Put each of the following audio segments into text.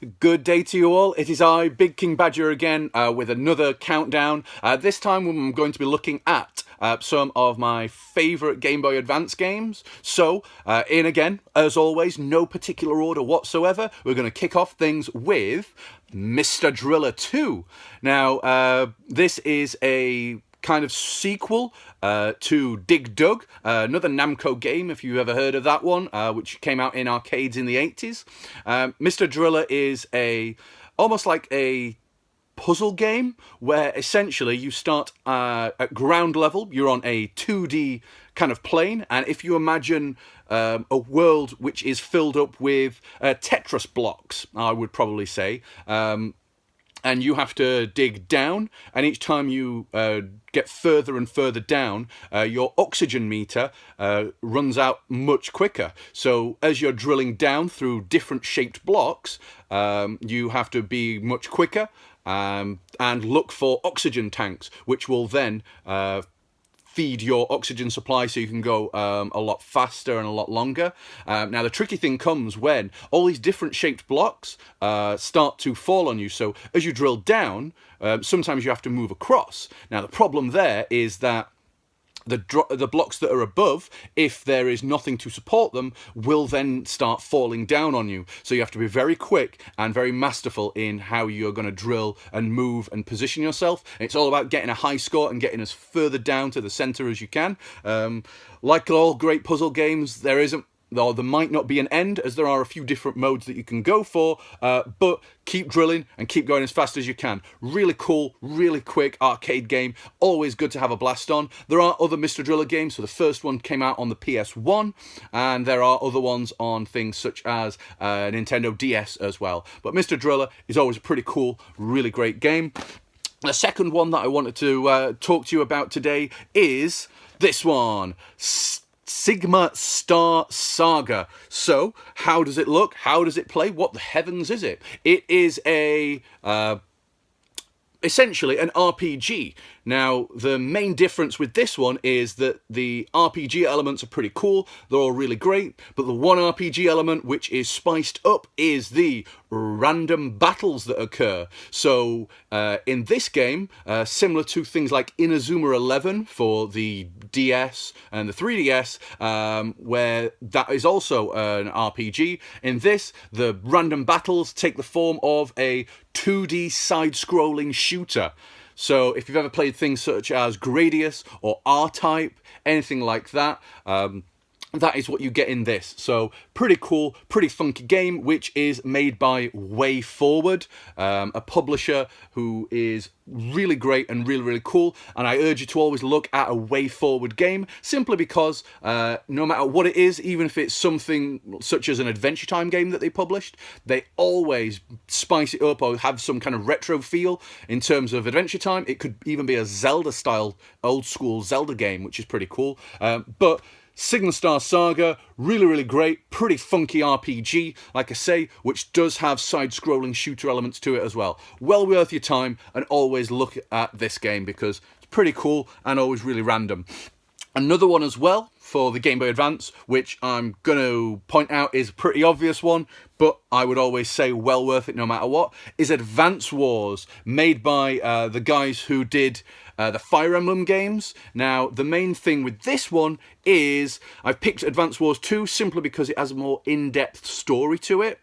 Good day to you all. It is I, Big King Badger again, with another countdown. This time I'm going to be looking at some of my favourite Game Boy Advance games. So, in again, as always, no particular order whatsoever. We're going to kick off things with Mr. Driller 2. Now, this is a kind of sequel to Dig Dug, another Namco game, if you've ever heard of that one, which came out in arcades in the 80s. Mr. Driller is almost like a puzzle game where essentially you start at ground level. You're on a 2D kind of plane, and if you imagine a world which is filled up with Tetris blocks, I would probably say, and you have to dig down, and each time you get further and further down, your oxygen meter runs out much quicker. So as you're drilling down through different shaped blocks, you have to be much quicker and look for oxygen tanks, which will then feed your oxygen supply so you can go a lot faster and a lot longer. Now the tricky thing comes when all these different shaped blocks start to fall on you. So as you drill down, sometimes you have to move across. Now the problem there is that the blocks that are above, if there is nothing to support them, will then start falling down on you. So you have to be very quick and very masterful in how you're going to drill and move and position yourself. It's all about getting a high score and getting as further down to the center as you can. Like all great puzzle games, there might not be an end, as there are a few different modes that you can go for, but keep drilling and keep going as fast as you can. Really cool, really quick arcade game, always good to have a blast on. There are other Mr. Driller games, so the first one came out on the PS1, and there are other ones on things such as Nintendo DS as well. But Mr. Driller is always a pretty cool, really great game. The second one that I wanted to talk to you about today is this one, Sigma Star Saga. So, how does it look? How does it play? What the heavens is it? It is essentially an RPG. Now, the main difference with this one is that the RPG elements are pretty cool. They're all really great. But the one RPG element which is spiced up is the random battles that occur. So, in this game, similar to things like Inazuma 11 for the DS and the 3DS, where that is also an RPG, in this, the random battles take the form of a 2D side-scrolling shooter. So if you've ever played things such as Gradius or R-Type, anything like that, that is what you get in this. So pretty cool, pretty funky game, which is made by Way Forward, a publisher who is really great and really, really cool. And I urge you to always look at a Way Forward game, simply because no matter what it is, even if it's something such as an Adventure Time game that they published, they always spice it up or have some kind of retro feel in terms of Adventure Time. It could even be a Zelda-style, old-school Zelda game, which is pretty cool. But Sigma Star Saga, really, really great, pretty funky RPG, like I say, which does have side-scrolling shooter elements to it as well. Well worth your time, and always look at this game because it's pretty cool and always really random. Another one as well for the Game Boy Advance, which I'm going to point out is a pretty obvious one, but I would always say well worth it no matter what, is Advance Wars, made by the guys who did the Fire Emblem games. Now, the main thing with this one is I've picked Advance Wars 2 simply because it has a more in-depth story to it.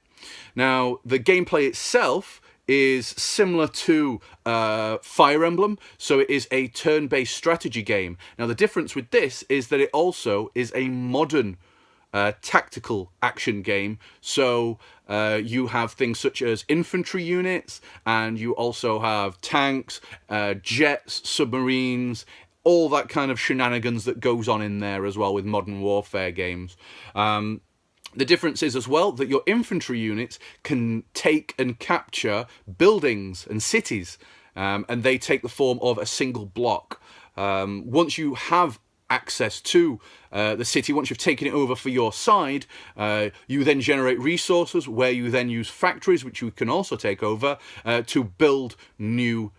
Now, the gameplay itself is similar to Fire Emblem, so it is a turn-based strategy game. Now, the difference with this is that it also is a modern tactical action game. So you have things such as infantry units, and you also have tanks, jets, submarines, all that kind of shenanigans that goes on in there as well with modern warfare games. The difference is as well that your infantry units can take and capture buildings and cities, and they take the form of a single block. Once you have access to the city, once you've taken it over for your side, you then generate resources where you then use factories, which you can also take over, to build new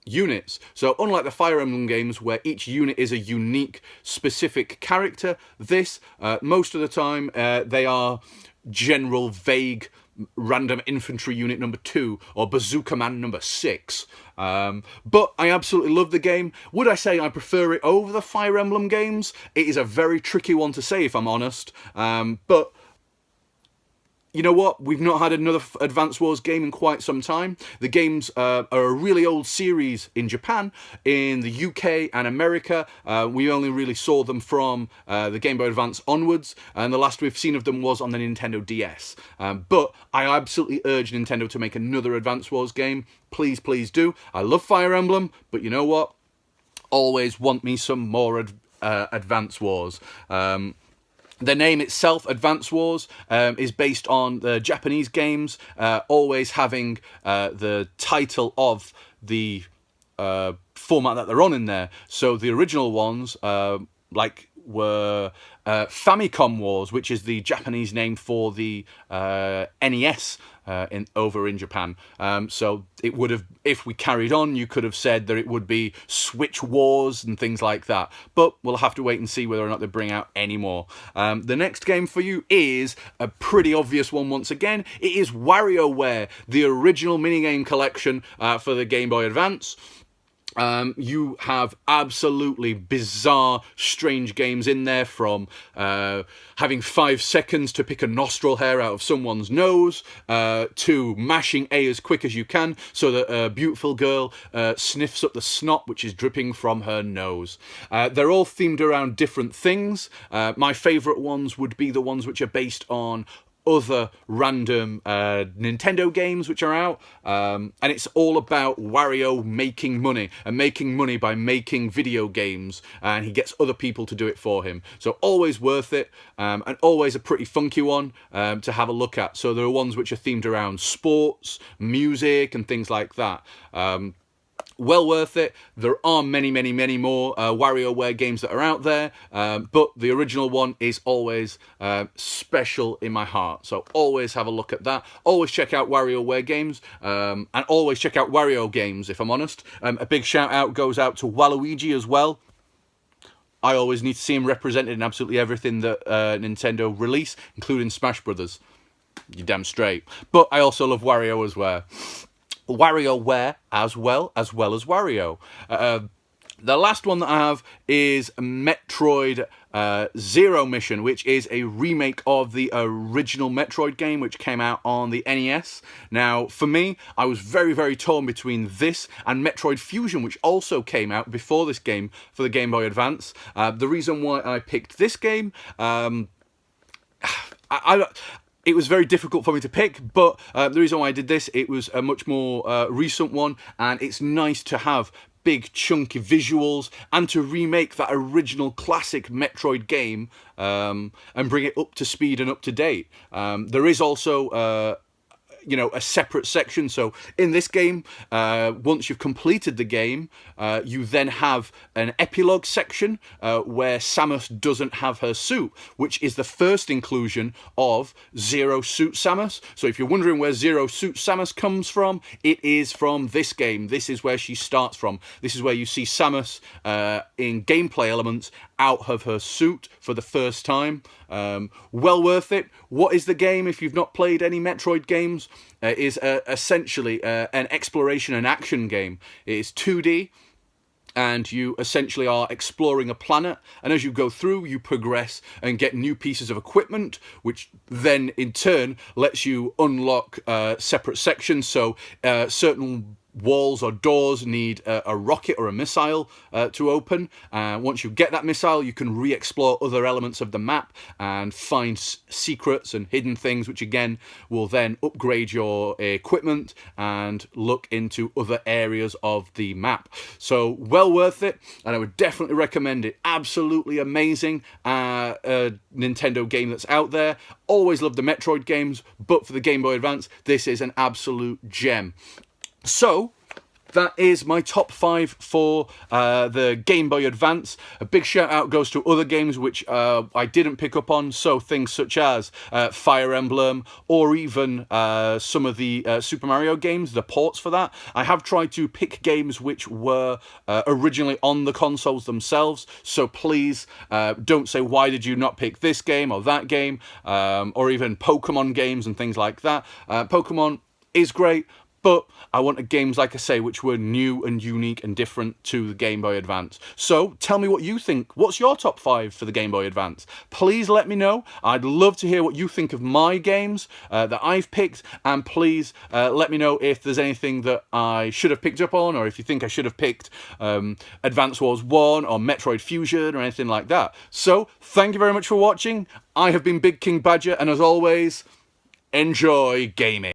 units. So unlike the Fire Emblem games where each unit is a unique specific character, this most of the time they are general vague Random Infantry Unit number 2 or Bazooka Man number 6. But I absolutely love the game. Would I say I prefer it over the Fire Emblem games? It is a very tricky one to say, if I'm honest. But you know what? We've not had another Advance Wars game in quite some time. The games are a really old series in Japan. In the UK and America, we only really saw them from the Game Boy Advance onwards, and the last we've seen of them was on the Nintendo DS. But I absolutely urge Nintendo to make another Advance Wars game. Please, please do. I love Fire Emblem, but you know what? Always want me some more Advance Wars. The name itself, Advance Wars, is based on the Japanese games always having the title of the format that they're on in there. So the original ones, were Famicom Wars, which is the Japanese name for the NES over in Japan. So it would have, if we carried on, you could have said that it would be Switch Wars and things like that. But we'll have to wait and see whether or not they bring out any more. The next game for you is a pretty obvious one once again. It is WarioWare, the original minigame collection for the Game Boy Advance. You have absolutely bizarre, strange games in there, from having 5 seconds to pick a nostril hair out of someone's nose, to mashing A as quick as you can so that a beautiful girl sniffs up the snot which is dripping from her nose. They're all themed around different things. My favourite ones would be the ones which are based on other random Nintendo games which are out, and it's all about Wario making money, and making money by making video games, and he gets other people to do it for him. So always worth it, and always a pretty funky one to have a look at. So there are ones which are themed around sports, music and things like that. Well worth it. There are many, many, many more WarioWare games that are out there, but the original one is always special in my heart. So always have a look at that. Always check out WarioWare games, and always check out Wario games, if I'm honest. A big shout out goes out to Waluigi as well. I always need to see him represented in absolutely everything that Nintendo release, including Smash Brothers. You're damn straight. But I also love Wario as well. WarioWare as well as Wario. The last one that I have is Metroid Zero Mission, which is a remake of the original Metroid game which came out on the NES. Now, for me, I was very, very torn between this and Metroid Fusion, which also came out before this game for the Game Boy Advance. The reason why I picked this game, it was very difficult for me to pick, but the reason why I did this, it was a much more recent one, and it's nice to have big chunky visuals and to remake that original classic Metroid game and bring it up to speed and up to date. There is also a separate section. So in this game, once you've completed the game, you then have an epilogue section where Samus doesn't have her suit, which is the first inclusion of Zero Suit Samus. So if you're wondering where Zero Suit Samus comes from, it is from this game. This is where she starts from. This is where you see Samus in gameplay elements out of her suit for the first time. Well worth it. What is the game, if you've not played any Metroid games? Is essentially an exploration and action game. It is 2D, and you essentially are exploring a planet, and as you go through, you progress and get new pieces of equipment, which then in turn lets you unlock separate sections. So certain walls or doors need a rocket or a missile to open. Once you get that missile, you can re-explore other elements of the map and find secrets and hidden things, which again will then upgrade your equipment and look into other areas of the map. So well worth it, and I would definitely recommend it. Absolutely amazing Nintendo game that's out there. Always love the Metroid games, but for the Game Boy Advance, this is an absolute gem. So, that is my top 5 for the Game Boy Advance. A big shout out goes to other games which I didn't pick up on, so things such as Fire Emblem, or even some of the Super Mario games, the ports for that. I have tried to pick games which were originally on the consoles themselves, so please don't say why did you not pick this game or that game, or even Pokemon games and things like that. Pokemon is great, but I wanted games, like I say, which were new and unique and different to the Game Boy Advance. So tell me what you think. What's your top 5 for the Game Boy Advance? Please let me know. I'd love to hear what you think of my games that I've picked, and please let me know if there's anything that I should have picked up on, or if you think I should have picked Advance Wars 1 or Metroid Fusion or anything like that. So thank you very much for watching. I have been Big King Badger, and as always, enjoy gaming.